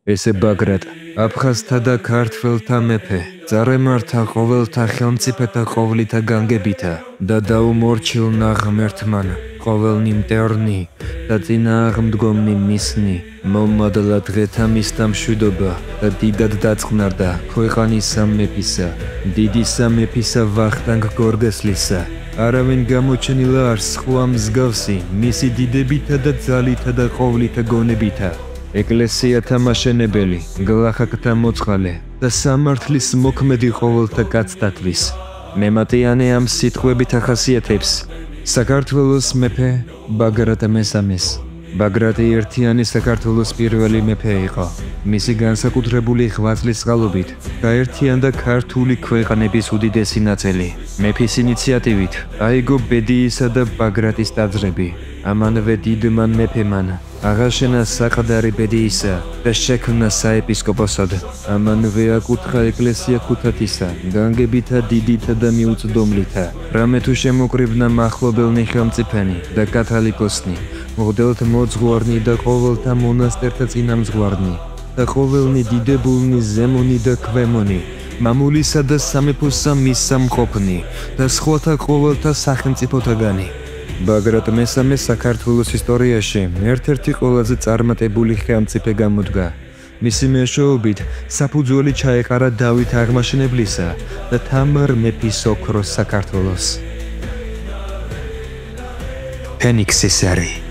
ესე ბაგრატ, აფხაზთა და ქართველთა მეფე, წარემართა ყოველთა ხელმწიფეთა ყოვლითა განგებითა და დაუმორჩილ ნაღმერთმან ყოველნი მტერნი და წინააღმდგომნი მისნი მომადლა დღეთა მისთა მშვიდობა და დიდად დაწყნარდა ქვეყანისა მეფისა, დიდისა მეფისა ვახტანგ გორგასლისა. არავინ გამოჩენილა არ სხვა მსგავსი მისი დიდებითა და ძალითა და ყოვლითა გონებითა. ეკლესიათა მაშენებელი, გლახაკთა მოწყალე და სამართლის მოქმედი ყოველთა კაცთათვის. მემატიანე ამ სიტყვებით ახასიათებს საქართველოს მეფე ბაგრატ მესამეს. ბაგრატი ერთიანი საქართველოს პირველი მეფე იყო. მისი განსაკუთრებული ღვაწლის წყალობით გაერთიანდა ქართული ქვეყნების უდიდესი ნაწილი. მეფის ინიციატივით აიგო ბედიისა და ბაგრატის ტაძრები. ამანვე დიდმან მეფემან აღაშენა საყდარი ბედიისა და შექმნა საეპისკოპოსოდ. ამანვე აკუთხა ეკლესია ქუთათისა, განგებითა დიდითა და მიუწვდომლითა. რამე თუ შემოკრიბნა მახლობელნი ხელმწიფენი და კათალიკოსნი, მღვდელთ მოძღვარნი და ყოველთა მონასტერთა წინამძღვარნი და ყოველნი დიდებულნი ზემონი და ქვემონი, მამულისა და სამეფოსა მისამყოფნი და სხვათა ყოველთა სახელმწიფოთაგანი. ბაგრატ მესამე საქართველოს ისტორიაში ერთ-ერთი ყველაზე წარმატებული ხელმწიფე გამოდგა. მისი მეშვეობით საფუძველი ჩაეყარა დავით აღმაშენებლისა და თამარ მეფის ოქროს საქართველოს. ფენიქსის არი.